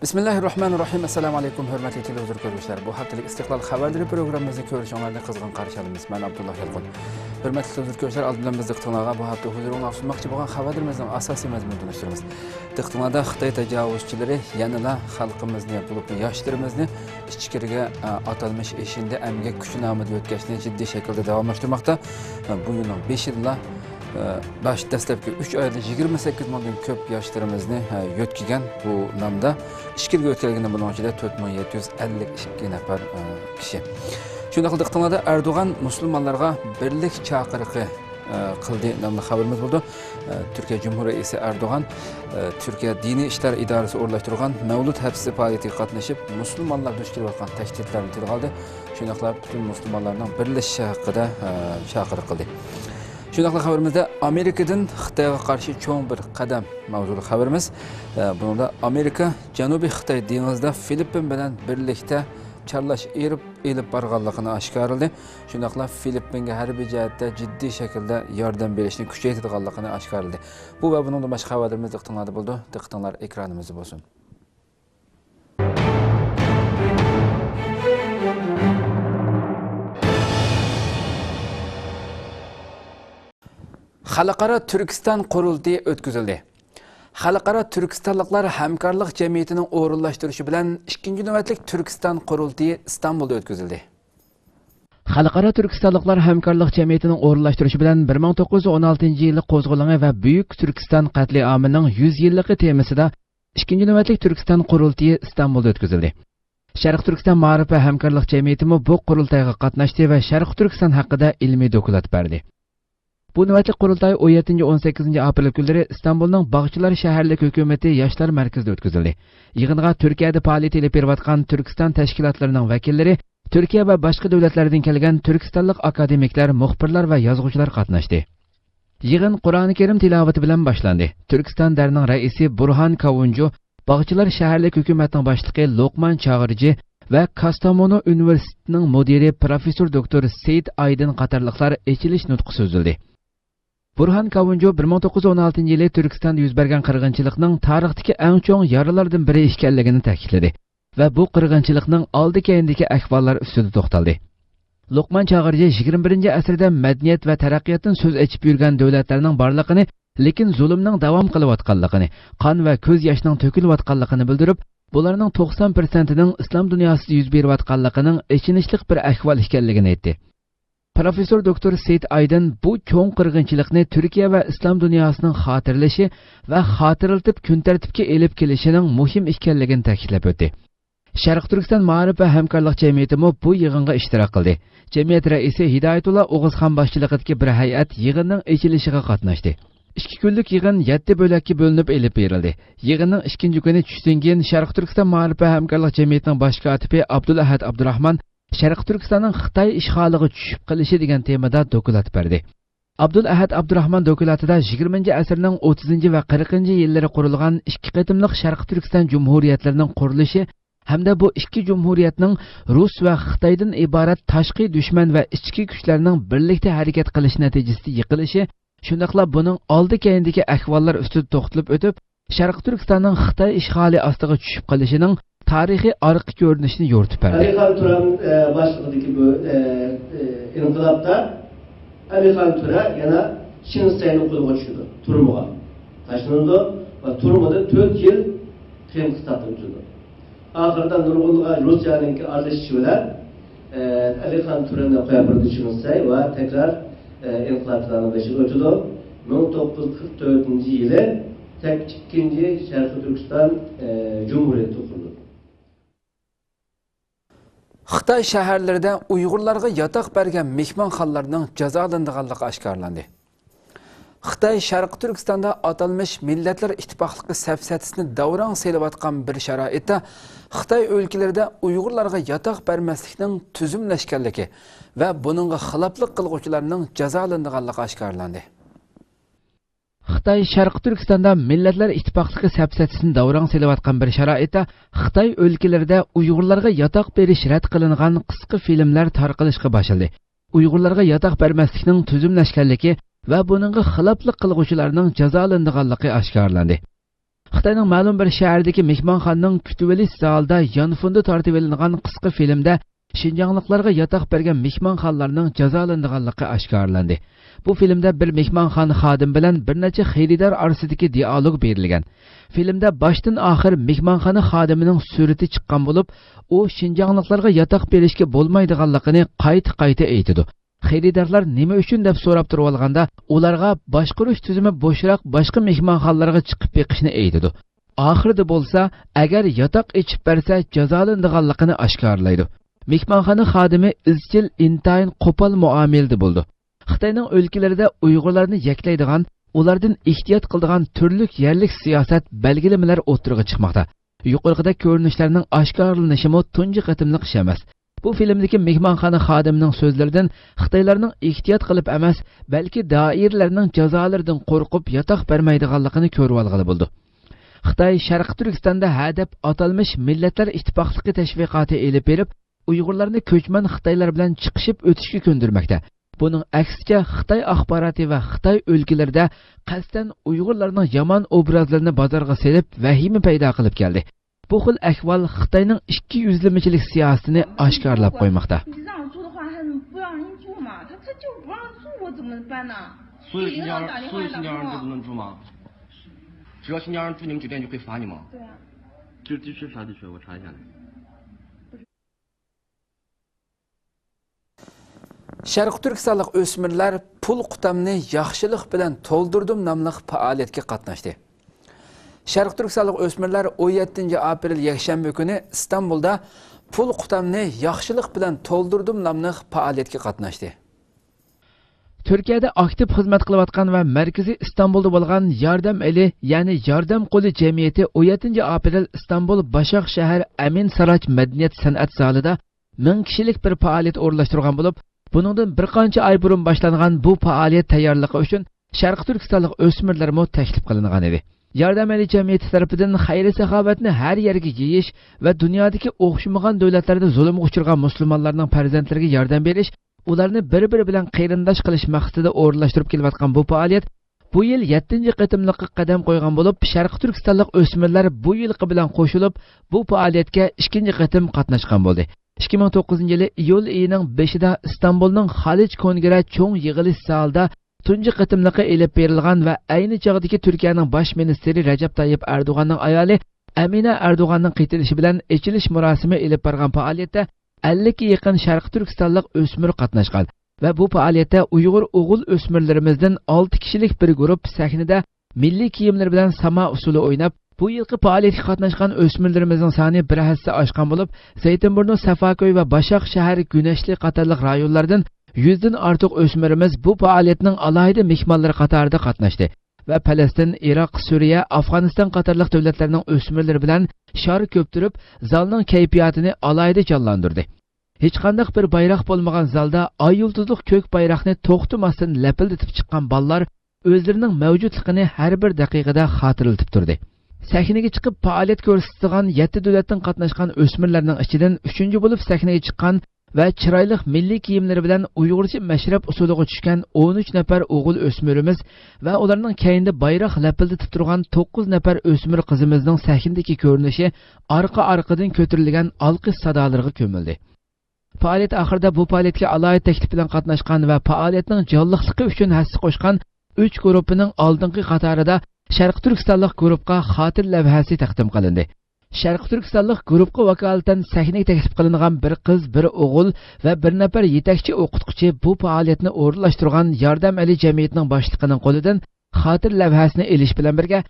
Bismillahirrahmanirrahim. Assalamu alaykum hurmatli televizor ko'ruvchilar. Bu haftalik Istiqlol xabarlari programmamizni ko'rishinglarni qizg'in qarshi olamiz. Men Abdulloh Yalqin. Hurmatli televizor ko'ruvchilar, oldindan biz diqqatingizga bu hafta huzuringizga sunmoqchi bo'lgan xabarlarimizning asosiy mazmunini tunishtiramiz. Diqqatingizda Xitoy tajovuzchilari yanada xalqimizni, bo'lib yoshlarimizni ichkiriga atalmish ishinde emgak kuchi nomida o'tkazishni jiddiy shaklda davomlashtirmoqda. Bu yilning 5 yilda dastlabki 3 oyda 28 mingdan ko'p yoshlarimizni yo'tkigan bu nomda ishkirga o'tkazilgan buning ichida 4752 nafar kishi. Shunday qildiqda Erdo'g'an musulmonlarga birlik chaqiriqi qildi nomli xabarimiz bo'ldi. Turkiya Cumhuriyet Reisi Erdo'g'an Türkiye Dini İşler İdaresi o'rlashtirgan Mavlud hafsi faoliyatiga qatnashib, musulmonlar duch kelayotgan tahdidlarni tilga oldi. Shunday qilib butun musulmonlarning birlashishi haqida chaqiriq qildi. Şundaqla xabarimizda Amerikadan Xitoyga qarshi cho'ng bir qadam mavzuli xabarimiz. Bunda Amerika Janubiy Xitoy dengizida Filippin bilan birlikda charlash elib borganligini oshkorladi. Shundaqla Filippinga harbiy jihatda jiddiy shaklda yordam berishni kuchaytirganligini oshkorladi. Bu va bundan boshqa xabarlarimiz diqqatingizda bo'ldi. Diqqatinglar ekranimizda bo'lsin. Xalqaro Turkiston qurultiyi o'tkazildi. Xalqaro Turkistonliklar hamkorlik jamiyatining o'rinlashtirishi bilan 2-navbatlik Turkiston qurultiyi Istanbulda o'tkazildi. Xalqaro Turkistonliklar hamkorlik jamiyatining o'rinlashtirishi bilan 1916-yilda qo'zg'algan va Buyuk Turkiston qatliamining 100 yilligi temasida 2-navbatlik Turkiston qurultiyi Istanbulda o'tkazildi. Sharq Turkiston ma'rif va hamkorlik jamiyati bu qurultayga qatnashdi va Sharq Turkiston haqida ilmiy dokument berdi. Bu navbatlik qurultay 17-18 aprel kunlari İstanbulning Bog'chilar shaharlik hukumati yoshlar markazida o'tkazildi. Yig'inga Turkiyada faoliyat olib berayotgan Turkiston tashkilotlarining vakillari, Turkiya va boshqa davlatlardan kelgan turkistonlik akademiklar, muxbirlar va yozuvchilar qatnashdi. Yig'in Qur'oni Karim tilovati bilan boshlandi. Turkiston darining raisi Burhan Kavuncu, Bog'chilar shaharlik hukumatining boshlig'i Loqman Chag'irji va Kastamonu universitetining mudiri professor doktor Seyit Aydin qatorliqlar echilish nutqi so'zildi. Burhan Kavuncu 1916-yili Turkistonda yuz bergan qirg'inchilikning tarixdagi eng cho'ng yaralardan biri ekanligini ta'kidladi va bu qirg'inchilikning oldi-keyindagi ahvollar ustida to'xtaldi. Loqman Chag'irji 21-asrda madaniyat va taraqqiyotdan so'z ochib yurgan davlatlarning borligini, lekin zulmning davom qilayotganligini, qon va ko'z yoshning to'kilayotganligini bildirib, bularning 90%ning islom dunyosida yuz berayotganligining ichinishli bir ahvol ekanligini aytdi. Professor doktor Seyit Aydin bu cho'ng qirg'inchilikni Turkiya va islom dunyosining xotirlashi va xotirlatib kun tartibga elib kelishining muhim ekanligini ta'kidlab o'tdi. Sharq Turkiston ma'rif va hamkorlik jamiyati bu yig'inga ishtirok qildi. Jamiyat raisi Hidoyatullo O'g'izxon boshchiligidagi bir hay'at yig'inning ochilishiga qatnashdi. 2 kunlik yig'in 7 bo'lakka bo'linib elib berildi. Yig'inning 2-chi kuni tushdan keyin Sharq Turkiston ma'rif va hamkorlik jamiyatining bosh kotibi Abdulahad Abdurahman Sharq Turkistonning Xitoy ishg'oliga tushib qilishi degan temada dokument berdi. Abdulahad Abdurahman dokumentida 20-asrning 30 va 40-yillari qurilgan 2 qatimliq Sharq Turkiston jumhuriyatlarining qurilishi hamda bu ikki jumhuriyatning Rus va Xitoydan iborat tashqi dushman va ichki kuchlarning birlikda harakat qilish natijasida yiqilishi, shundaqla buning oldi-keyindagi ahvollar ustida to'xtalib o'tib, Sharq Turkistonning Xitoy ishg'oli ostiga tushib qolishining tarixiy arqa ko'rinishini yo'ritib berdi. Alihan Turan başlıqdaki bu inqilabda Alihan Tura yana Çin sayını qo'lga tushdi, turmuga. Tashlandi va turmada 4 yil qiyin qisqartirib turdi. Oxirida nurg'unga Rossiyaning aralashishi bilan Alihan Turanni qo'yib tushunsa va tekrar inqiloblarning boshiga o'tdi. 1944-yili tek ikkinchi Sharq Turkiston Cumhuriyeti qurdi. Xitoy shaharlarida Uyg'urlarga yotoq bergan mehmonxonalarning jazolanganligi oshkorlandi. Xitoy Sharq Turkistonda atalmish Millatlar Ittifoqligi safsatisini davron selayotgan bir sharoitda Xitoy o'lkalarida Uyg'urlarga yotoq bermaslikning tuzumlashganligi va buningga xiloflik qilguvchilarning jazolanganligi oshkorlandi. Xitoy Sharq Turkistonda Millatlar Ittifoqligi safsatisini davron selayotgan bir sharoitda Xitoy o'lkalarida Uyg'urlarga yotoq berish rad qilingan qisqa filmlar tarqalishga boshladi. Uyg'urlarga yotoq bermaslikning tuzumlashganligi va buningga xiloflik qilguvchilarning jazolanganligi oshkorlandi. Xitoyning ma'lum bir shahardagi mehmonxonaning kutib olish zalida yonfundi tortib olingan qisqa filmda Şinjanlıqlarga yataq bergan mehmonxonalarning jazolanganligi oshkorlandi. Bu filmda bir mehmonxona xodim bilan bir necha xaridor orasidagi dialog berilgan. Filmda boshdan oxir mehmonxona xodimining surati chiqqan bo'lib, u Şinjanlıqlarga yataq berishga bo'lmaydiganligini qayta aytadi. Xaridorlar nima uchun deb so'rab turib olganda, ularga boshqarish tizimi bo'shroq boshqa mehmonxonalarga chiqib beqishni aytadi. Oxirida bo'lsa, agar yataq ichib bersa jazolanganligini oshkorlaydi. Mehmonxona xodimi izchil intayin qo'pol muomalada bo'ldi. Xitoyning o'lkalarida Uyg'urlarni yaklaydigan, ulardan ehtiyot qiladigan turli yerlik siyosat belgilamalar o'tirg'i chiqmoqda. Yuqorida ko'rinishlarning oshkorlanishi tunji qatimliq ish emas. Bu filmdagi mehmonxona xodimining so'zlaridan Xitoylarning ehtiyot qilib emas, balki doirlarning jazolaridan qo'rqib yotoq bermaydiganligini ko'rib olg'ili bo'ldi. Xitoy Sharq Turkistonda hadab atalmish Millatlar Ittifoqligi tashviqoti elib berib, Uyg'urlarni ko'chman Xitoylar bilan chiqishib o'tishga ko'ndirmoqda. Buning aksiga Xitoy axboroti va Xitoy o'lkalarida qasddan Uyg'urlarning yomon obrazlarini bozorga selib, vahima paydo qilib keldi. Bu xil ahvol Xitoyning ikki yuzlamachilik siyosatini oshkorlab qo'ymoqda. 所有新疆人就不能住吗？只要新疆人住你们酒店就可以罚你吗？对啊。这地区啥地区？我查一下。 Sharq Turkistonlik o'smirlar pul qutamni yaxshilik bilan to'ldirdim nomli faoliyatga qatnashdi. Sharq Turkistonlik o'smirlar 17 aprel yakshanba kuni Istanbulda pul qutamni yaxshilik bilan to'ldirdim nomli faoliyatga qatnashdi. Turkiyada aktiv xizmat qilayotgan va markaziy Istanbulda bo'lgan Yordam Eli, ya'ni Yordam qo'li jamiyati 17 aprel Istanbul Başak shahar Amin Saraj madaniyat san'at zalida 1000 kishilik bir faoliyat o'rnashtirgan bo'lib, buningdan bir qancha oy burun boshlangan bu faoliyat tayyorligi uchun Sharq Turkistonlik o'smirlar taklif qilingan edi. Yordam Eli jamiyati tarafidan xayri saxovatni har yerga yeyish va dunyodagi o'xshamagan davlatlarda zulmga uchragan musulmonlarning farzandlariga yordam berish, ularni bir-biri bilan qayrindosh qilish maqsadida o'rnashtirib kelayotgan bu faoliyat bu yil 7-qatimliqqa qadam qo'ygan bo'lib, Sharq Turkistonlik o'smirlar bu yilqi bilan qo'shilib, bu faoliyatga 2-qatim qatnashgan bo'ldi. 2009 yili iyul oyining 5-da Istanbulning Xalij Kongre cho'ng yig'ilish zalida tunji qatimliqqa elib berilgan va ayni chog'dagi Turkiyaning bosh ministri Recep Tayyip Erdo'g'anning ayoli Amina Erdo'g'anning qaytilishi bilan ochilish murosimi elib borgan faoliyatda 50 ga yaqin Sharq Turkistonlik o'smir qatnashgan va bu faoliyatda Uyg'ur o'g'il o'smirlarimizdan 6 kishilik bir guruh sahnada milliy kiyimlar bilan samo usuli o'ynab, bu yilqi faoliyatga qatnashgan o'smirlarimizning soni bir hassa oshgan bo'lib, Zaytinburnu, Safakoy va Başak shahar Güneşli qatorliq rayonlardan 100 dan ortiq o'smirimiz bu faoliyatning alohida mehmonlari qatorida qatnashdi va Falastin, Iroq, Suriya, Afg'oniston qatorliq davlatlarning o'smirlari bilan shor ko'ptirib, zalning kayfiyatini alohida jonlantirdi. Hech qanday bir bayroq bo'lmagan zalda oy yulduzliq ko'k bayroqni to'xtamasdan lapildatib chiqqan bolalar o'zlarining mavjudligini har bir daqiqada xotirlatib turdi. Sahnaga chiqib faoliyat ko'rsatgan 7 davlatdan qatnashgan o'smirlarning ichidan 3-chi bo'lib sahnaga chiqqan va chiroyli milliy kiyimlari bilan Uyg'urcha mashrab usuliga tushgan 13 nafar o'g'il o'smirimiz va ularning keyinda bayroq lapildatib turgan 9 nafar o'smir qizimizning sahnadagi ko'rinishi orqa-orqadan ko'tarilgan olqish sadolariga ko'mildi. Faoliyat oxirida bu faoliyatga alohida taklif bilan qatnashgan va faoliyatning jonliqligi uchun hassa qo'shgan 3 guruhining oldingi qatorida Sharq Turkistonlik guruhga xotir lavhasi taqdim qilindi. Sharq Turkistonlik guruhga vakolatan sahnaga taklif qilingan bir qiz, bir o'g'il va bir nafar yetakchi o'qituvchi bu faoliyatni o'rinlashtirgan Yordam Eli jamiyatining boshlig'ining qo'lidan xotir lavhasini elish bilan birga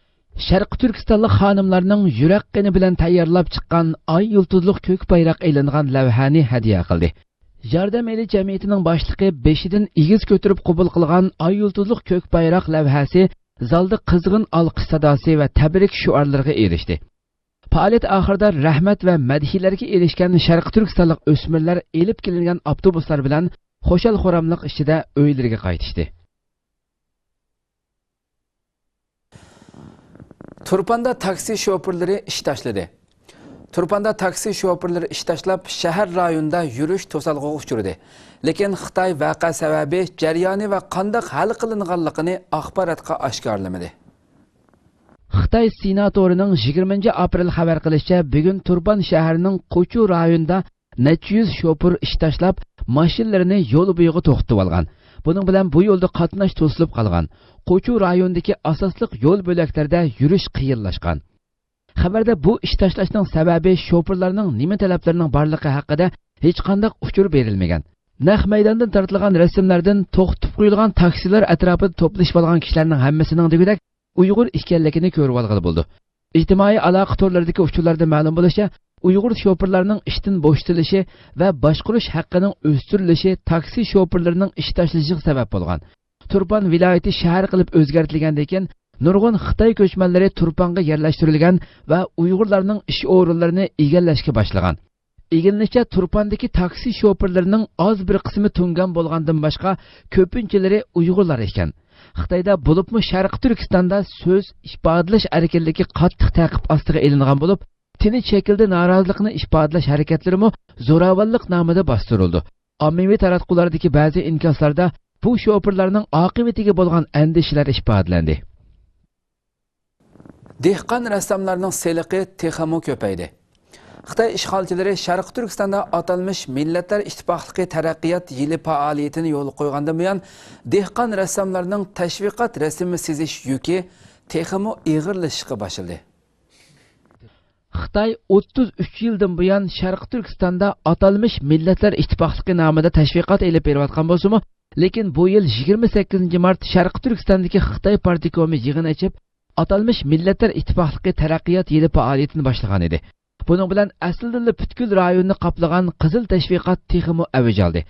Sharq Turkistonlik xonimlarning yurak qini bilan tayyorlab chiqqan oy yulduzliq ko'k bayroq e'lingan lavhani hadya qildi. Yordam Eli jamiyatining boshlig'i beshidan egiz ko'tarib qabul qilgan oy yulduzliq ko'k bayroq lavhasi zalda qizg'in olqish sadosi va tabrik shuarlariga erishdi. Faoliyat oxirida rahmat va madhiyalarga erishgan Sharq Turkistonlik o'smirlar elib kelingan avtobuslar bilan xo'shal-xo'ramliq ichida uylariga qaytishdi. Turpanda taksi şoförleri iş tashladi. Turpanda taksi şoförleri iş tashlab shahar rayonida yurish to'salg'iga uchradi. Lekin Xitoy voqea sababi, jarayoni va qanday hal qilinganligini axborotga oshkorlamadi. Xitoy senatorining 20 aprel xabar qilishicha, bugun Turpan shahrining Qo'chu rayonida necha yuz shofir ish tashlab, mashinalarini yo'l bo'yiga to'xtatib olgan. Buning bilan bu yo'lda qatnash to'silib qolgan. Qo'chu rayonidagi asosliq yo'l bo'laklarida yurish qiyinlashgan. Xabarda bu ish tashlashning sababi shofirlarning nima talablarining borligi haqida hech qanday uchur berilmagan. Naq maydondan tartilgan rasmlardan to'xtatib qo'yilgan taksilar atrofida to'plashib olgan kishilarning hammasining degudek Uyg'ur ekanligini ko'rib olgan bo'ldi. Ijtimoiy aloqa torlaridagi uchurlarda ma'lum bo'lishicha, Uyg'ur shofirlarining ishdan bo'shatilishi va boshqarish haqqining o'stirilishi taksi shofirlarining ish tashlashiga sabab bo'lgan. Turpan viloyati shahar qilib o'zgartirilgandan keyin nurg'un Xitoy ko'chmanlari Turpanga yerlashtirilgan va Uyg'urlarning ish o'rinlarini egallashga boshlagan. Egilishicha Turpandagi taksi shofirlarining oz bir qismi tungan bo'lgandan boshqa ko'pinchilari Uyg'urlar ekan. Xitoyda bo'libmi Sharqi Turkistonda so'z ifodalash erkinligi qattiq ta'qib ostiga ilingan bo'lib, tinch shaklda norozilikni ifodalash harakatlarimi zo'ravonlik nomida bostirildi. Ommaviy taratqulardagi ba'zi inkoslarda bu shofirlarning oqibatiga bo'lgan andishalar ifodalandi. Dehqon rassomlarning seliqi texmo ko'paydi. Xitoy ishg'olchilari Sharq Turkistonda atalmış Millatlar İttifaqligi taraqqiyot yili faoliyatini yo'l qo'ygandan buyon dehqon rassomlarning tashviqot rasmi sizish yuki texmo ig'irlashishga boshladi. Xitoy 33 yildan buyon Sharq Turkistonda atalmış Millatlar İttifaqligi nomida tashviqot elib berayotgan bo'lsa-mu, lekin bu yil 28 mart Sharq Turkistondagi Xitoy partikomi yig'in ochib, atalmış Millatlar İttifaqligi taraqqiyot yili faoliyatini boshlagan edi. Bunun bilan aslida butkul rayonni qoplagan qizil tashviqot texmo avj oldi.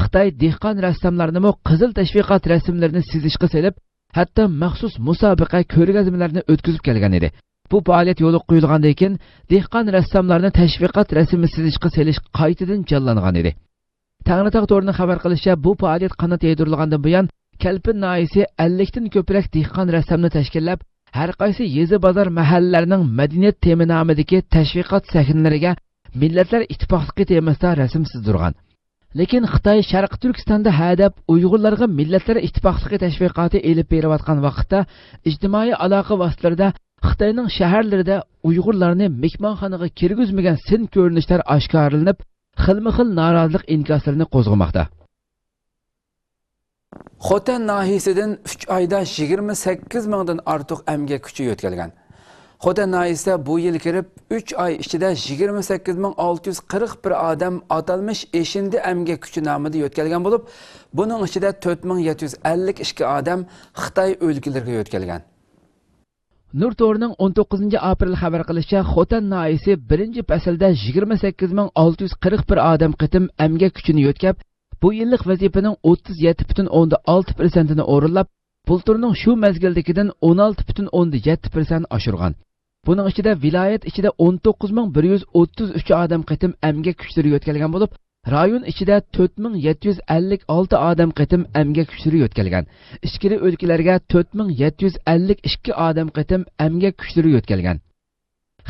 Xitoy dehqon rassomlarini qizil tashviqot rasmlarini chizishga selib, hatto maxsus musobaqa ko'rgazmalarni o'tkazib kelgan edi. Bu faoliyat yo'li qo'yilgandan keyin dehqon rassomlarni tashviqot rasmi chizishga selish qaytadan jonlangan edi. Tangritog' to'rining xabar qilishicha, bu faoliyat qanot yaydirilgandan buyon Kalpin noyisi 50 dan ko'proq dehqon rassomni tashkillab, har qaysi yezi bozor mahallarining madaniyat tema nomidagi tashviqot sahnalariga Millatlar Ittifoqligi temasida rasm chizdirgan. Lekin Xitoy Sharq Turkistonda hadab Uyg'urlarga Millatlar Ittifoqligi tashviqoti elib berayotgan vaqtda ijtimoiy aloqa vositalarida Xitoyning shaharlarida Uyg'urlarni mehmonxonaga kirgizmagan sin ko'rinishlar oshkorlanib, xilma-xil norozilik inkoslarini qo'zg'amoqda. Xotan nahiyasidan 3 oyda 28 mingdan ortiq emgak kuchi yo'tkalgan. Xotan nahiyasida bu yil kirib 3 oy ichida 28641 odam atalmış eşindi emgak kuchi nomida yo'tkalgan bo'lib, buning ichida 4752 odam Xitoy o'lkalariga yo'tkalgan. Nur to'rining 19 aprel xabar qilishicha, Xotan nahiyasi birinchi faslda 28641 odam qitim emgak kuchini yo'tkab, bu yillik vazifaning 37,6%ni o'rinlab, bulturning shu mezgildagidan 16,7% oshirgan. Buning ichida viloyat ichida 19133 odam qitim emgak kuchlari yo'tkalgan bo'lib, rayon ichida 4756 odam qitim emgak kuchlari yo'tkalgan. Ichkiri o'lkalarga 4752 odam qitim emgak kuchlari yo'tkalgan.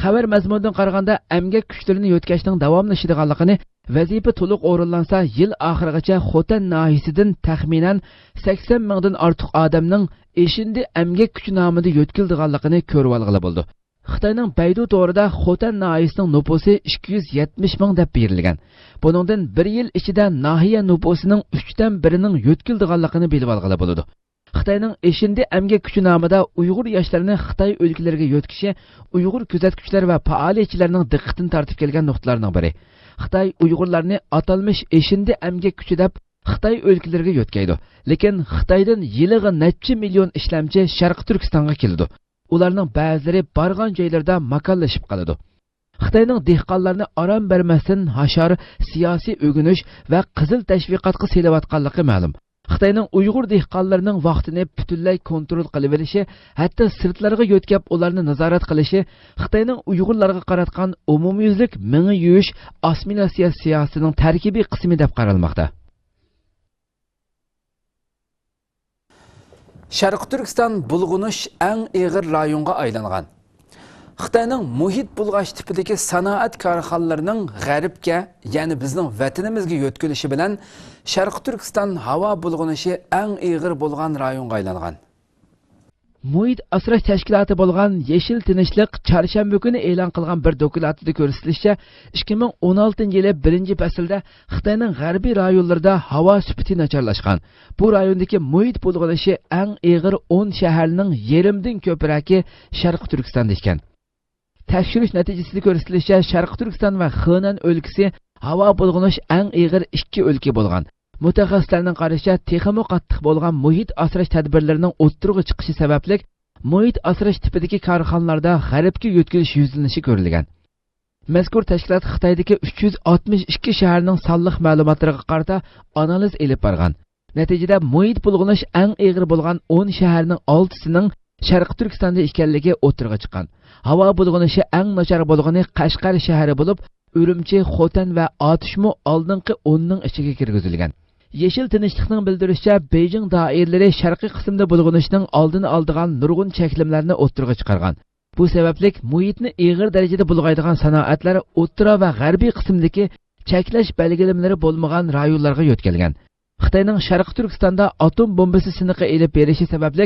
Xabar mazmunidan qaraganda, emgak kuchlarini yo'tkashning davomlashadiganligini vazifa to'liq o'rinlansa, yil oxirigacha Xotan nahiyasidan taxminan 80 mingdan ortiq odamning eshindi emgak kuchi nomida yo'tkildiganligini ko'rib olg'ili bo'ldi. Xitoyning Baidu to'rida Xotan nahiyasining nupusi 270 ming deb berilgan. Buningdan bir yil ichida nahiya nupusining 3dan 1ning yo'tkildiganligini bilib olg'ili bo'ladi. Xitoyning eshindi emgak kuchi nomida Uyg'ur yoshlarini Xitoy o'lkalariga yo'tkishi Uyg'ur kuzatuvchilar va faoliyatchilarning diqqatini tortib kelgan nuqtalarning biri. Xitoy Uyg'urlarni atalmış eshindi emgak kuchi deb Xitoy o'lkalariga yo'tkaydi. Lekin Xitoydan yiliga necha million ishlamchi Sharq Turkistonga keldi. Ularning ba'zilari borgan joylarda makonlashib qoladi. Xitoyning dehqonlarni aram bermasdan hashar, siyosiy o'g'inish va qizil tashviqotga selayotganligi ma'lum. Xitoyning Uyg'ur dehqonlarining vaqtini butunlay kontrol qilib olishi, hatto sirtlarga yo'tkab ularni nazorat qilishi Xitoyning Uyg'urlarga qaratgan umumyuzlik mingi yuyish assimilyatsiya siyosatining tarkibiy qismi deb qaralmoqda. Sharq Turkiston bulg'unish eng og'ir rayonga aylangan. Xitoyning muhit bulg'ash tipidagi sanoat korxonalarining g'arbga, ya'ni bizning vatanimizga yo'tkilishi bilan Sharq Turkiston havo bulg'unishi eng og'ir bo'lgan rayonga aylangan. Muhit asrash tashkiloti bo'lgan Yeshil Tinchlik chorshanba kuni e'lon qilgan bir dokumentda ko'rsatilishicha, 2016-yili 1-faslda Xitoyning g'arbiy rayonlarida havo sifati nacharlashgan. Bu rayondagi muhit bulg'anishi eng og'ir 10 shaharning yerimdan ko'pragi Sharq Turkistonda ekan. Tekshirish natijasida ko'rsatilishicha, Sharq Turkiston va Xenan o'lkasi havo bulg'anish eng og'ir 2 o'lka bo'lgan. Mutaxassislarning qarashicha, texmo qattiq bo'lgan muhit asrash tadbirlarining o'ttirg'i chiqishi sababli muhit asrash tipidagi korxonalarda g'arbga yo'tkilish yuzlanishi ko'rilgan. Mazkur tashkilot Xitoydagi 362 shaharning sonliq ma'lumotlariga qarata analiz elib borgan. Natijada muhit bulg'anish eng og'ir bo'lgan 10 shaharning 6sining Sharq Turkistonda ekanligi o'ttirg'i chiqqan. Havo bulg'anishi eng nachar bo'lgani Qashqar shahri bo'lib, Urumchi, Xotan va Otishmo oldingi 10 ning ichiga kirgizilgan. Yeshil Tinchlikning bildirishicha, Beijing doiralari sharqiy qismda bulg'anishning oldini oldigan nurg'un cheklimlarni o'ttirg'i chiqargan. Bu sababli muhitni og'ir darajada bulg'aydigan sanoatlar o'ttira va g'arbiy qismdagi cheklash belgilamalari bo'lmagan rayonlarga yo'tkalgan. Xitoyning Sharq Turkistonda atom bombasi siniqi elib berishi sababli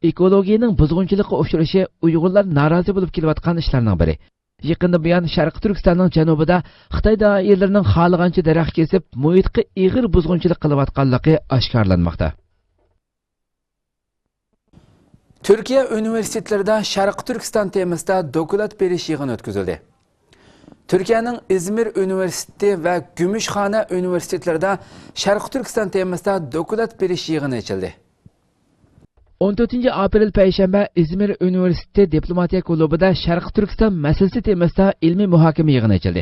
ekologiyaning buzg'unchilikqa uchrashi Uyg'urlar norozi bo'lib kelayotgan ishlarning biri. Yaqinda buyon Sharq Turkistonning janubida Xitoy doiralarining xohlagancha daraxt kesib, muhitga og'ir buzg'unchilik qilayotganligi oshkorlanmoqda. Turkiya universitetlarida Sharq Turkiston temasida dokument berish yig'ini o'tkazildi. Turkiyaning İzmir Universiteti va Gümüşhane universitetlarida Sharq Turkiston temasida dokument berish yig'ini ochildi. 14 aprel payshanba İzmir Üniversitesi Diplomatiya klubida Sharq Turkiston masalasi temasida ilmiy muhokama yig'ini ochildi.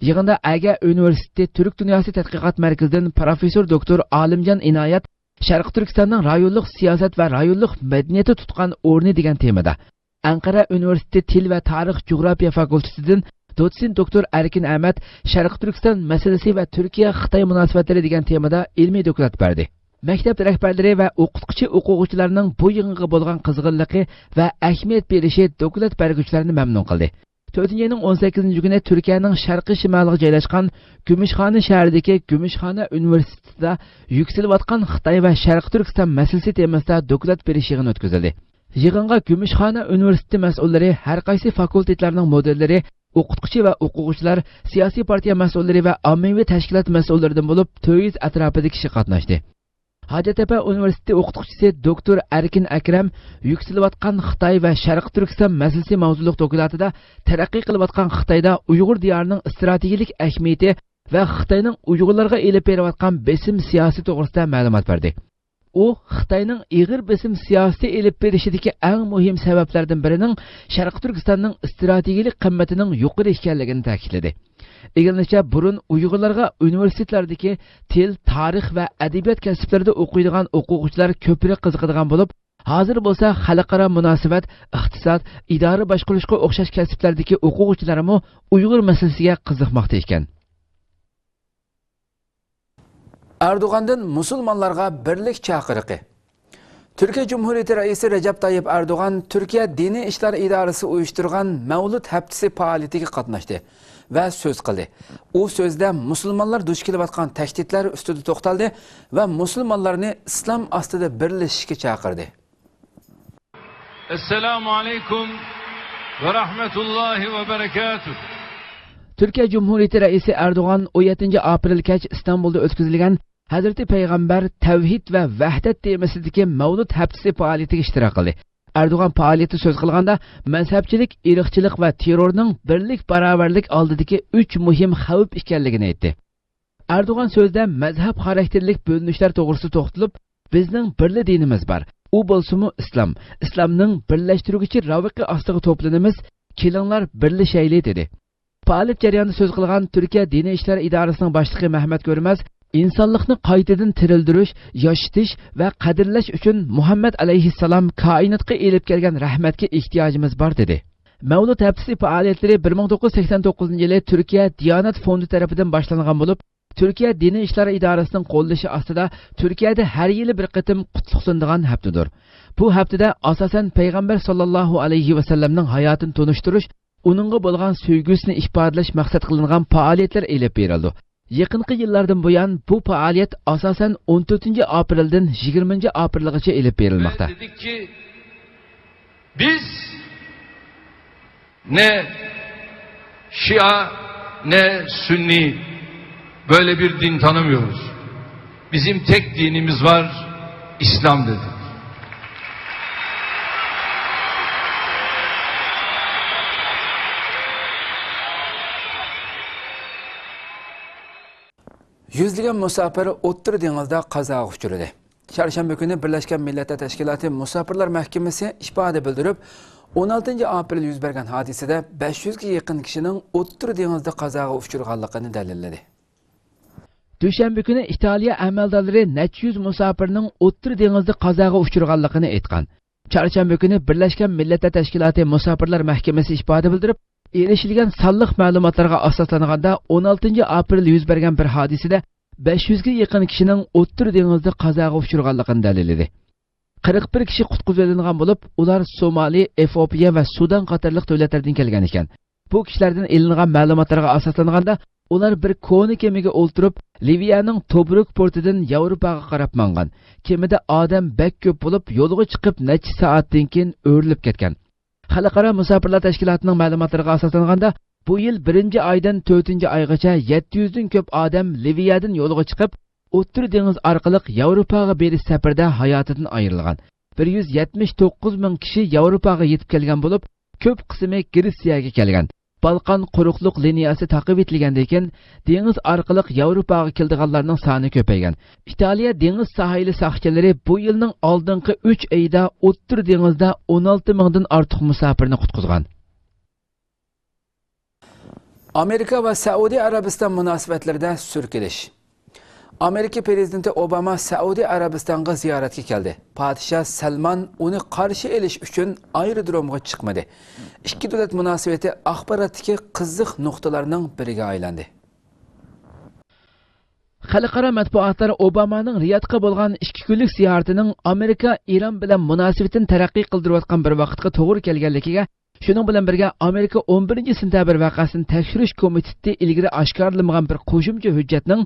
Yig'inda Aga Universiteti Turk dunyosi tadqiqot markazidan professor doktor Olimjon Inoyat Sharq Turkistonning rayonlik siyosat va rayonlik madaniyati tutgan o'rni degan temada, Anqara Universiteti Til va tarix geografiya fakultetidan dotsent doktor Erkin Ahmad Sharq Turkiston masalasi va Turkiya-Xitoy munosabatlari degan temada ilmiy dokument berdi. Maktab rahbarlari va o'quvchilarning bu yig'inga bo'lgan qiziqarligi va ahamiyat berishi dokument beruvchilarni mamnun qildi. 4-yilning 18-kuni Turkiyaning sharqiy shimoliga joylashgan Gümüşhane shahridagi Gümüşhane universitetida yuksalayotgan Xitoy va Sharq Turkiston masalasi temasida dokument berish yig'ini o'tkazildi. Yig'inga Gümüşhane universiteti mas'ullari, har qaysi fakultetlarning modellari, o'qituvchi va o'quvchilar, siyosiy partiya mas'ullari va ommaviy tashkilot mas'ullaridan bo'lib 400 atrofidagi kishi qatnashdi. Hacettepe Üniversitesi o'qituvchisi doktor Erkin Akram yuksalayotgan Xitoy va Sharq Turkiston masalasi mavzuliq dokumentida taraqqiy qilayotgan Xitoyda Uyg'ur diyorining strategik ahamiyati va Xitoyning Uyg'urlarga elib berayotgan besim siyosati to'g'risida ma'lumot berdi. U Xitoyning ig'ir besim siyosati elib berishidagi eng muhim sabablardan birining Sharq Turkistonning strategik qimmatining yuqori ekanligini ta'kidladi. Egilishicha, burun Uyg'urlarga universitetlardagi til, tarix va adabiyot kasblarida o'qiydigan o'quvchilar ko'proq qiziqadigan bo'lib, hozir bo'lsa xalqaro munosabat, iqtisod, idora boshqarishga o'xshash kasblardagi o'quvchilarmi Uyg'ur masalasiga qiziqmoqda ekan. Erdoğan'dan musulmonlarga birlik chaqiriqi. Türkiye Cumhuriyeti Reisi Recep Tayyip Erdoğan, Türkiye Dini İşler İdaresi uyuşturgan Mevlud Haftisi faaliyetiga qatnashdi ve söz qildi. U sözde musulmonlar duch kelayotgan tahdidlar ustida to'xtaldi va musulmonlarni islom ostida birlashishga chaqirdi. Esselamu aleyküm ve rahmetullahi ve berekatuh. Türkiye Cumhuriyeti Reisi Erdoğan 17 aprel kech İstanbul'da o'tkazilgan Hazreti Peygamber tevhid ve vahdet temasidagi Mevlud Haftisi faaliyetiga ishtirok qildi. Erdoğan faaliyeti söz qilganda mazhabchilik, irqchilik va terrorning birlik barobarlik oldidagi 3 muhim xavf ekanligini aytdi. Erdoğan so'zda mazhab xarakterlik bo'linishlar to'g'risida to'xtalib, bizning birli dinimiz bor. U bo'lsa-mu islom. Islomning birlashtiruvchi raviqi ostiga to'planamiz, kelinglar birlashaylik dedi. Faoliyat jarayonida so'z qilgan Turkiya Diniy ishlar idorasining boshlig'i Mehmet Görmez, insonlikni qaytadan tirildirish, yoshitish va qadrlash uchun Muhammad alayhissalom koinotga elib kelgan rahmatga ehtiyojimiz bor dedi. Mevlud Haftisi faoliyatlari 1989-yili Turkiya Diyonat fondi tarafidan boshlangan bo'lib, Turkiya Diniy ishlar idorasining qo'llashi ostida Turkiyada har yili bir qatim qutlug' sundigan haftadir. Bu haftada asosan payg'ambar sollallohu alayhi va sallamning hayotini tunishtirish, uningga bo'lgan sevgisini ifodalash maqsad qilingan faoliyatlar elib berildi. Yaqinqi yillardan buyon bu faoliyat asosan 14 apreldan 20 aprelgacha elib berilmoqda. Dedik ki Biz ne Şia ne Sünni böyle bir din tanımıyoruz. Bizim tek dinimiz var, İslam dedi. Yüzlügen musafir O'rta dengizda qazoga uchradi. Çarşamba günü Birleşken Milletler Teşkilatı Musafirlar Mahkemesi ifade bildirip 16 aprel yüz bergen hadisede 500 ga yaqin kişinin O'rta dengizda qazoga uchirganligini dalilladi. Düşenbe günü İtalya amaldorlari necha yuz musafirning O'rta dengizda qazoga uchirganligini aytgan. Çarşamba günü Birleşken Milletler Teşkilatı Musafirlar Mahkemesi ifade bildirip erişilgan sonliq ma'lumotlarga asoslanganda 16 aprel yuz bergan bir hodisada 500 ga yaqin kishining O'rta dengizda qazoga uchirganligini dalilladi. 41 kishi qutqizilgan bo'lib, ular Somali, Efiopiya va Sudan qatorliq davlatlardan kelgan ekan. Bu kishilardan ilingan ma'lumotlarga asoslanganda ular bir koni kemiga o'ltirib, Liviyaning Tobruk portidan Yevropaga qarab mangan. Kemida odam bek ko'p bo'lib, yo'lga chiqib necha soatdan keyin o'rilib ketgan. Xalqaro musofirlar tashkilotining ma'lumotlariga asoslanganda, bu yil 1-oydan 4-oygacha 700 dan ko'p odam Liviyadan yo'lga chiqib, O'rta dengiz orqali Yevropaga berish safarida hayotidan ayrilgan. 179 ming kishi Yevropaga yetib kelgan bo'lib, ko'p qismi Gretsiyaga kelgan. Balkan quruqliq liniyasi taqib etilgandan keyin dengiz orqali Yevropaga kelganlarning soni ko'paygan. Italiya dengiz sahili soqchilari bu yilning oldingi 3 oyida O'rta dengizda 16 mingdan ortiq musofirni qutqizgan. Amerika va Saudiya Arabiston munosabatlarida surkilish. Amerika prezidenti Obama Saudiya Arabistonga ziyoratga keldi. Podshoh Salman uni qarshi olish uchun aerodromga chiqmadi. Ikki davlat munosabati axborotdagi qiziq nuqtalarning biriga aylandi. Xalqaro matbuotlar Obamaning Riyodga bo'lgan 2 kunlik ziyoratining Amerika Iran bilan munosabatini taraqqiy qildirayotgan bir vaqtga to'g'ri kelganligiga, shuning bilan birga Amerika 11-sentabr voqeasini tekshirish komiteti ilgari oshkorlamagan bir qo'shimcha hujjatning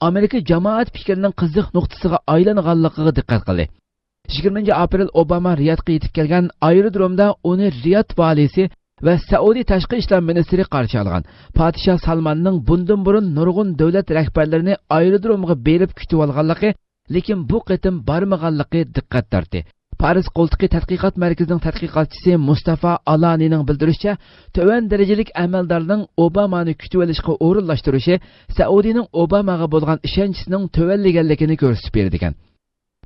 Amerika jamoat fikrining qiziq nuqtasiga aylanganligiga diqqat qildi. 20 aprel Obama Riyodga yetib kelgan aerodromda uni Riyod valisi va Saudiya tashqi ishlar ministri qarshi olgan. Podshoh Salmanning bundan burun nurg'un davlat rahbarlarini aerodromga berib kutib olganligi, lekin bu qitim bormaganligi diqqat tortdi. Paris qo'ltiqi tadqiqot markazining tadqiqotchisi Mustafa Alanining bildirishicha, to'van darajalik amaldorning Obamani kutib olishga o'rinlashtirishi Saudiyaning Obamaga bo'lgan ishonchining to'vanlaganligini ko'rsatib berdi ekan.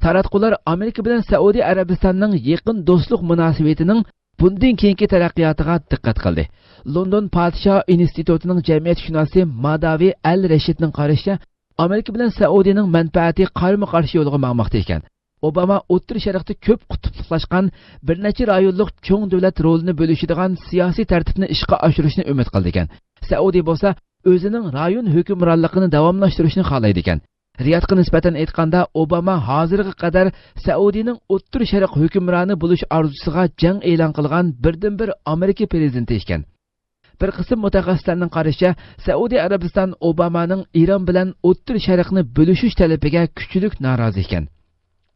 Taratqular Amerika bilan Saudiya Arabistonining yaqin do'stlik munosabatining bundan keyingi taraqqiyotiga diqqat qildi. London Podshoh institutining jamiyatshunosi Madavi Al-Rashidning qarashicha, Amerika bilan Saudiyaning manfaati qarama-qarshi yo'lga bormoqda ekan. Obama O'rta Sharqda ko'p qutblashgan bir necha rayonlik cho'ng davlat rolini bo'lishadigan siyosiy tartibni ishga oshirishni umid qildi ekan. Saudiya bo'lsa o'zining rayon hukmronligini davomlashtirishni xohlaydi ekan. Riyodga nisbatan aytganda, Obama hozirga qadar Saudiyaning O'rta Sharq hukmroni bo'lish orzusiga jang e'lon qilgan birdan-bir Amerika prezidenti ekan. Bir qism mutaxassislarning qarashicha, Saudiya Arabiston Obamaning Iran bilan O'rta Sharqni bo'lishish talabiga kuchlik norozi ekan.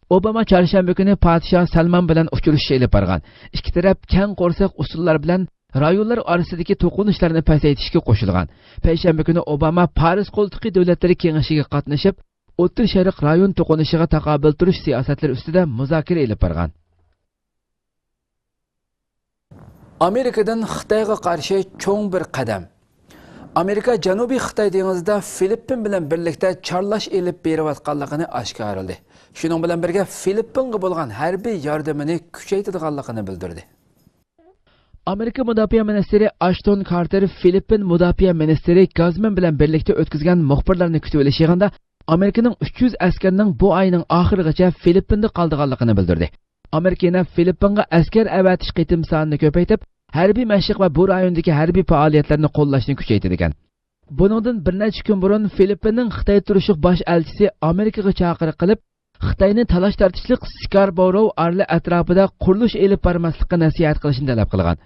Obama çarşamba günü Podshoh Salman bilan uchrashish olib borgan. Ikki taraf keng qo'rsoq usullar bilan rayonlar orasidagi to'qinishlarni pasaytirishga qo'shilgan. Payshanba kuni Obama Paris qo'ltiqi davlatlari kengashiga qatnashib, O'rta Sharq rayon to'qinishiga taqobil turish siyosatlari ustida muzokara olib borgan. Amerikadan Xitoyga qarshi cho'ng bir qadam. Amerika Janubiy Xitoy dengizida Filippin bilan birlikda chorlash elib berayotganligini oshkorladi. Shuning bilan birga Filippinga bo'lgan harbiy yordamini kuchaytirganligini bildirdi. Amerika Mudofaa ministri Ashton Carter Filippin Mudofaa ministri Gazman bilan birlikda o'tkazgan muxbirlarni kutib olish yig'inida Amerikaning 300 askarning bu oyning oxirigacha Filippinda qolganligini bildirdi. Amerika Filippinga askar avatish qitim sonini ko'paytirib, harbiy mashq va bu rayondagi harbiy faoliyatlarni qo'llashni kuchaytirgan. Buningdan bir necha kun burun Filippinning Xitoy turishliq bosh elchisi Amerikaga chaqiriq qilib, Xitoyni talash tartishliq Scarborough arli atrofida qurilish elib bormaslikka nasihat qilishni talab qilgan.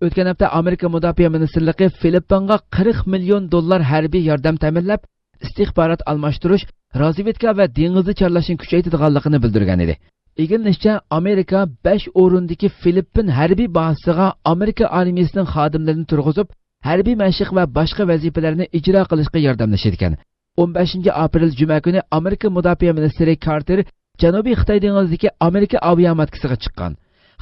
O'tgan hafta Amerika Mudofaa ministrligi Filippinga $40 million harbiy yordam ta'minlab, istixborot almashtirish, razvedka va dengizni chorlashni kuchaytirganligini bildirgan edi. İgilnişçe Amerika 5 o'rindagi Filippin harbiy bazasiga Amerika armiyasining xodimlarini turg'izib, harbiy mashq va boshqa vazifalarni ijro qilishga yordamlashadi ekan. 15 aprel juma kuni Amerika mudofaa ministri Carter Janubiy Xitoy dengizidagi Amerika aviamatkasiga chiqqan.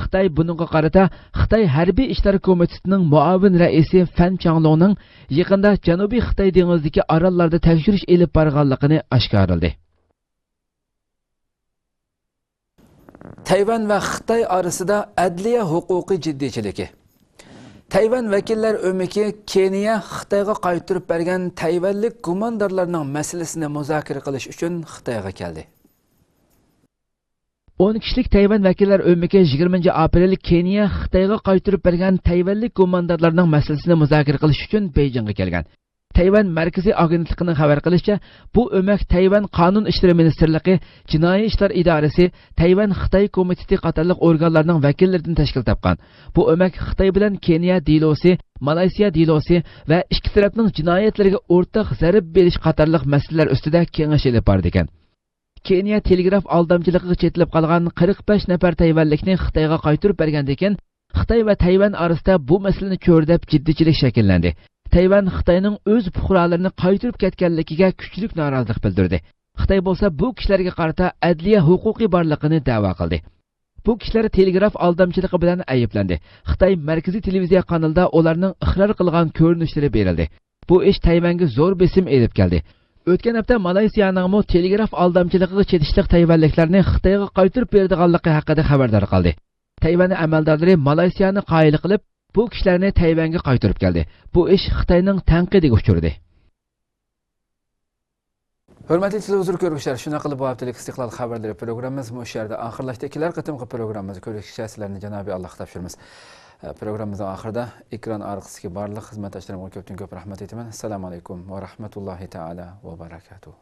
Xitoy buningga qarata Xitoy harbiy ishlar komitetining muavin raisi Fan Changlongning yaqinda Janubiy Xitoy dengizidagi orollarda tekshirish elib borganligini oshkorladi. Tayvan va Xitoy orasida adliya huquqiy jiddiychiligi. Tayvan vakillar o'miki Keniya Xitoyga qaytarib bergan tayvanlik gumondorlarning masalasini muzokara qilish uchun Xitoyga keldi. 10 kishilik Tayvan vakillar o'miki 20 aprel Keniya Xitoyga qaytarib bergan tayvanlik gumondorlarning masalasini muzokara qilish uchun Beijingga kelgan. Tayvan Markaziy agentligining xabar qilishicha, bu o'mak Tayvan Qonun ishlari ministrligi, Jinoiy ishlar idorasi, Tayvan Xitoy komiteti qatorliq organlarning vakillaridan tashkil topgan. Bu o'mak Xitoy bilan Keniya dilosi, Malayziya dilosi va ikki tarafning jinoyatlarga o'rtaq zarb berish qatorliq masalalar ustida kengash olib bordi ekan. Keniya telegraf aldamchiligiga chetilib qolgan 45 nafar tayvanlikni Xitoyga qaytarib bergandan keyin Xitoy va Tayvan orasida bu masalani ko'rdab jiddiychilik shakllandi. Tayvan Xitoyning o'z fuqarolarini qaytarib ketganligiga kuchli norozilik bildirdi. Xitoy bo'lsa bu kishilarga qarata adliya huquqiy borligini da'vo qildi. Bu kishilar telegraf aldamchiligi bilan ayblandi. Xitoy markaziy televiziya kanalida ularning iqror qilgan ko'rinishlari berildi. Bu ish Tayvanga zo'r besim elib keldi. O'tgan hafta Malayziyaning telegraf aldamchiligiga chetishliq tayvanliklarni Xitoyga qaytarib berdiganligi haqida xabardor qildi. Tayvan amaldorlari Malayziyani qoyil qilib, bu kishilarni Tayvanga qaytarib keldi. Bu ish Xitoyning tanqidiga uchirdi. Hurmatli televizor ko'ruvchilar, shuna qilib bu haftalik istiqlol xabarlari programmamiz bu yerda oxirlashdi. Kelar qatimqi programmamizni ko'rishingizlarni Janobiy Alloh topshiramiz. Programmamizning oxirida ekran orqasidagi barliq xizmatdoshlarimga ko'p rahmat aytaman. Assalomu alaykum va rahmatullohi taala va barakatuh.